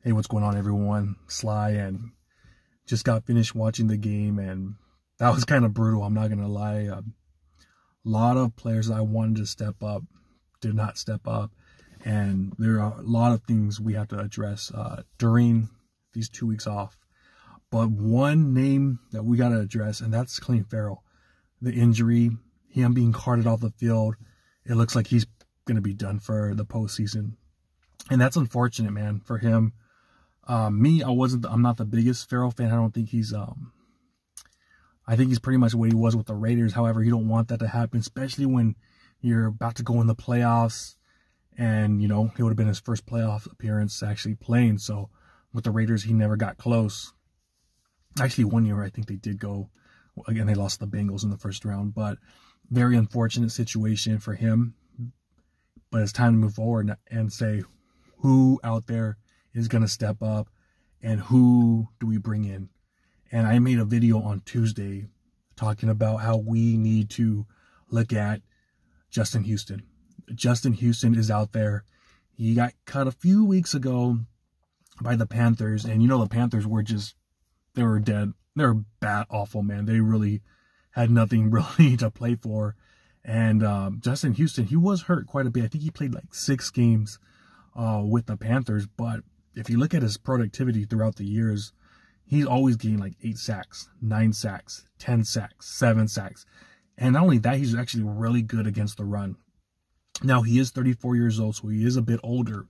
Hey, what's going on, everyone? Sly, and just got finished watching the game, and that was kind of brutal. I'm not gonna lie. A lot of players I wanted to step up did not step up, and there are a lot of things we have to address during these 2 weeks off. But one name that we got to address, and that's Clelin Ferrell. The injury, him being carted off the field, it looks like he's gonna be done for the postseason, and that's unfortunate, man, for him. I'm not the biggest Ferrell fan. I don't think he's, I think he's pretty much what he was with the Raiders. However, you don't want that to happen, especially when you're about to go in the playoffs. And, you know, it would have been his first playoff appearance actually playing. So with the Raiders, he never got close. Actually, 1 year, I think they did go. Again, they lost the Bengals in the first round. But very unfortunate situation for him. But it's time to move forward and say who out there is going to step up and who do we bring in. And I made a video on Tuesday talking about how we need to look at Justin Houston. Justin Houston is out there. He got cut a few weeks ago by the Panthers, and you know the Panthers were just, they were dead. They were bad, awful, man. They really had nothing really to play for. And Justin Houston, he was hurt quite a bit. I think he played like 6 games with the Panthers, but if you look at his productivity throughout the years, he's always getting like 8 sacks, 9 sacks, 10 sacks, 7 sacks. And not only that, he's actually really good against the run. Now, he is 34 years old, so he is a bit older.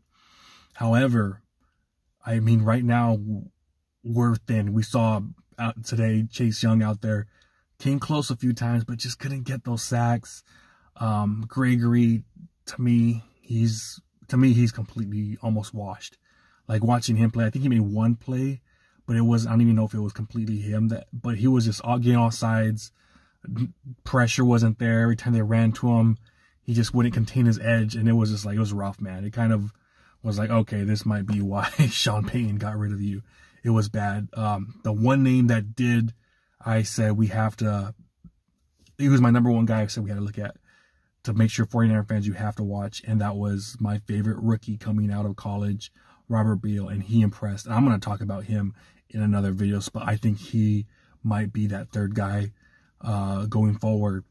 However, I mean, right now, we're thin. We saw out today Chase Young out there, came close a few times, but just couldn't get those sacks. Gregory, to me, he's completely almost washed. Like watching him play, I think he made 1 play, but it was, I don't even know if it was completely him, but he was just all getting off sides. Pressure wasn't there. Every time they ran to him, he just wouldn't contain his edge, and it was just like, it was rough, man. It kind of was like, okay, this might be why Sean Payton got rid of you. It was bad. The one name that did, I said we have to, he was my #1 guy I said we had to look at to make sure 49er fans you have to watch, and that was my favorite rookie coming out of college, Robert Beal, and he impressed. And I'm going to talk about him in another video, but I think he might be that 3rd guy going forward.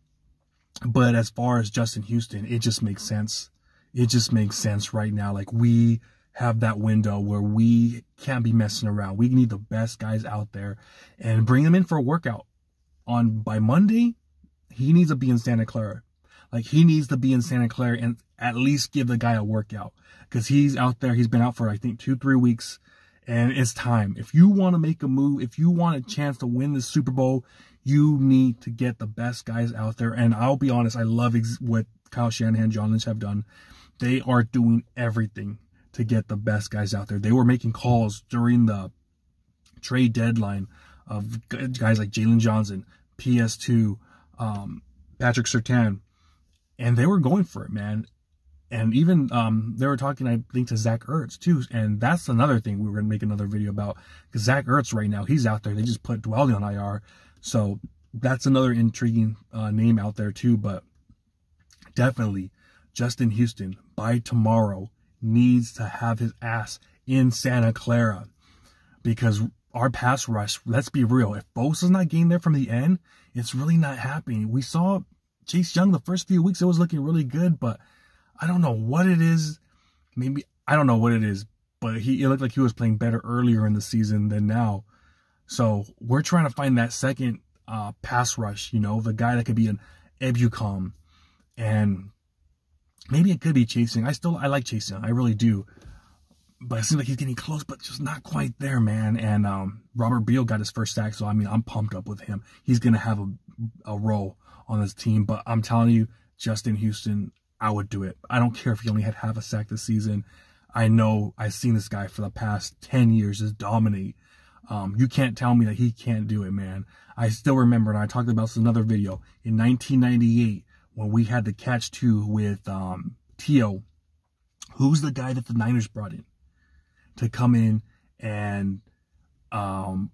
But as far as Justin Houston, it just makes sense. It just makes sense right now. Like, we have that window where we can't be messing around. We need the best guys out there and bring them in for a workout. By Monday, he needs to be in Santa Clara. Like, he needs to be in Santa Clara and at least give the guy a workout, because he's out there. He's been out for, I think, 2-3 weeks, and it's time. If you want to make a move, if you want a chance to win the Super Bowl, you need to get the best guys out there. And I'll be honest, I love what Kyle Shanahan, John Lynch have done. They are doing everything to get the best guys out there. They were making calls during the trade deadline of guys like Jalen Johnson, PS2, Patrick Surtain, and they were going for it, man. And even they were talking, I think, to Zach Ertz too. And that's another thing we were going to make another video about, because Zach Ertz right now, he's out there. They just put Dwelly on IR. So that's another intriguing name out there too. But definitely Justin Houston by tomorrow needs to have his ass in Santa Clara, because our pass rush, let's be real, if Bosa's not getting there from the end, it's really not happening. We saw Chase Young the first few weeks, it was looking really good, but I don't know what it is. Maybe, I don't know what it is, but it looked like he was playing better earlier in the season than now. So we're trying to find that second pass rush, you know, the guy that could be an Ebucom, and maybe it could be Chase Young. I like Chase Young, I really do. But it seems like he's getting close, but just not quite there, man. And Robert Beal got his first sack, so I mean, I'm pumped up with him. He's gonna have a role on this team. But I'm telling you, Justin Houston, I would do it. I don't care if he only had half a sack this season. I know I've seen this guy for the past 10 years just dominate. You can't tell me that he can't do it, man. I still remember, and I talked about this in another video, in 1998, when we had the catch 2 with T.O., who's the guy that the Niners brought in to come in and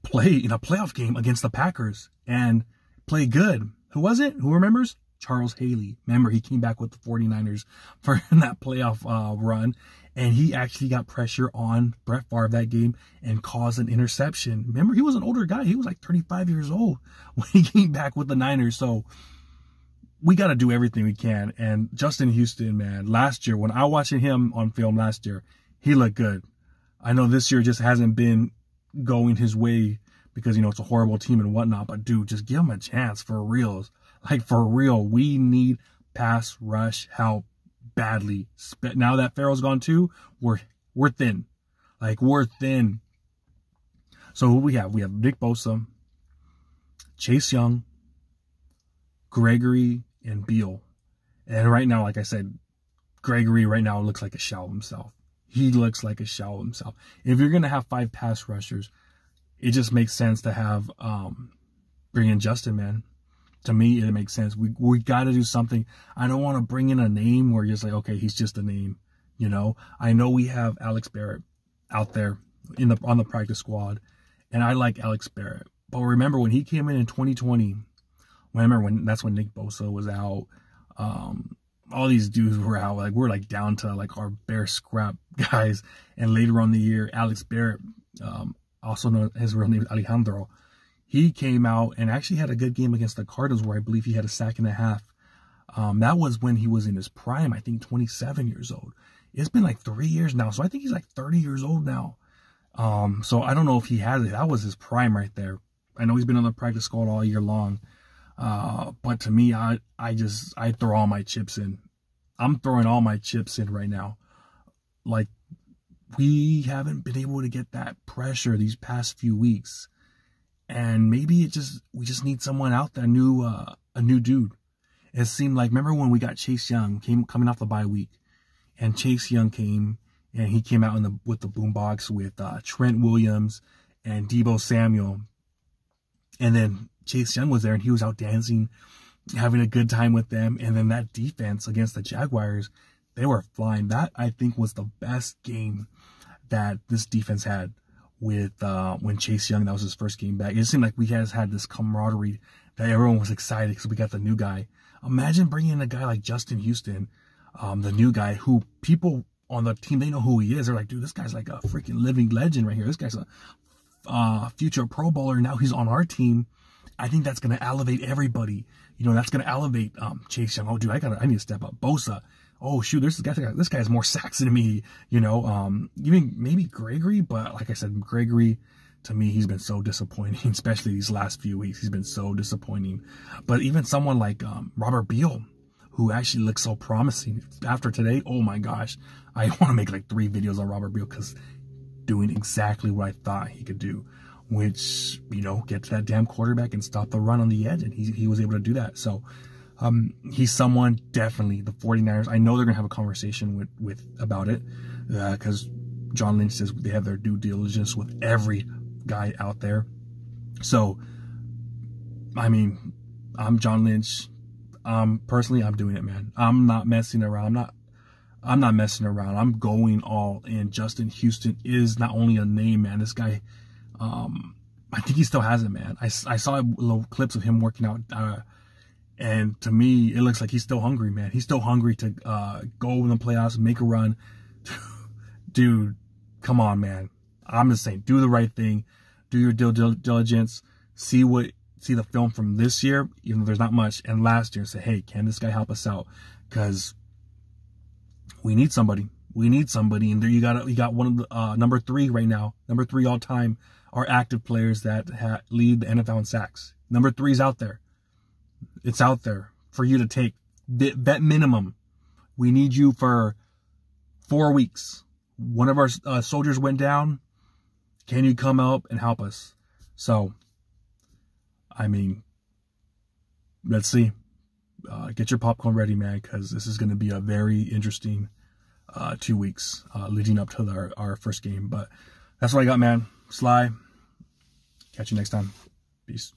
play in a playoff game against the Packers and play good? Who was it? Who remembers? Charles Haley. Remember, he came back with the 49ers for that playoff run, and he actually got pressure on Brett Favre that game and caused an interception. Remember, he was an older guy. He was like 35 years old when he came back with the Niners. So we got to do everything we can. And Justin Houston, man, last year, when I watched him on film last year, he looked good. I know this year just hasn't been going his way because, you know, it's a horrible team and whatnot. But, dude, just give him a chance for reals. Like, for real, we need pass rush help badly. Now that Ferrell's gone too, we're thin. Like, we're thin. So who we have? We have Nick Bosa, Chase Young, Gregory, and Beal. And right now, like I said, Gregory right now looks like a shell of himself. He looks like a shell of himself. If you're going to have 5 pass rushers, it just makes sense to have bring in Justin, man. To me, it makes sense. We got to do something. I don't want to bring in a name where you're just like, okay, he's just a name. You know, I know we have Alex Barrett out there on the practice squad, and I like Alex Barrett. But remember when he came in 2020, that's when Nick Bosa was out. All these dudes were out. Like, we're like down to like our bare scrap guys. And later on the year, Alex Barrett, also known his real name is Alejandro, he came out and actually had a good game against the Cardinals where I believe he had a sack and a half. That was when he was in his prime, I think 27 years old. It's been like 3 years now, so I think he's like 30 years old now. So I don't know if he has it. That was his prime right there. I know he's been on the practice squad all year long. But to me, I throw all my chips in. I'm throwing all my chips in right now. Like, we haven't been able to get that pressure these past few weeks. And maybe we just need someone out there, a new dude. It seemed like, remember when we got Chase Young coming off the bye week, and Chase Young came and he came out with the boombox with Trent Williams and Deebo Samuel, and then Chase Young was there and he was out dancing, having a good time with them. And then that defense against the Jaguars, they were flying. That, I think, was the best game that this defense had with when Chase Young, that was his first game back. It seemed like we guys had this camaraderie that everyone was excited because we got the new guy. Imagine bringing in a guy like Justin Houston, the new guy who people on the team, they know who he is. They're like, dude, this guy's like a freaking living legend right here. This guy's a future Pro Bowler. Now he's on our team. I think that's going to elevate everybody. You know, that's going to elevate Chase Young. Oh, dude, I need to step up. Bosa. Oh, shoot, this guy has more sacks than me. You know, even maybe Gregory. But like I said, Gregory, to me, he's been so disappointing, especially these last few weeks. He's been so disappointing. But even someone like Robert Beal, who actually looks so promising after today. Oh, my gosh. I want to make like 3 videos on Robert Beal because doing exactly what I thought he could do, which, you know, get to that damn quarterback and stop the run on the edge. And he was able to do that. So he's someone, definitely, the 49ers, I know they're going to have a conversation about it because John Lynch says they have their due diligence with every guy out there. So, I mean, I'm John Lynch. Personally, I'm doing it, man. I'm not messing around. I'm not messing around. I'm going all in. Justin Houston is not only a name, man. This guy, I think he still has it, man. I saw little clips of him working out, and to me, it looks like he's still hungry, man. He's still hungry to go in the playoffs, make a run. Dude, come on, man. I'm just saying, do the right thing. Do your due diligence. See the film from this year, even though there's not much, and last year, and say, hey, can this guy help us out? Because we need somebody. We need somebody. And there you got one of the number 3 right now. Number 3 all time are active players that lead the NFL in sacks. Number 3 is out there. It's out there for you to take. Bet minimum. We need you for 4 weeks. One of our soldiers went down. Can you come up and help us? So, I mean, let's see. Get your popcorn ready, man, because this is going to be a very interesting 2 weeks leading up to our first game. But that's what I got, man. Sly. Catch you next time. Peace.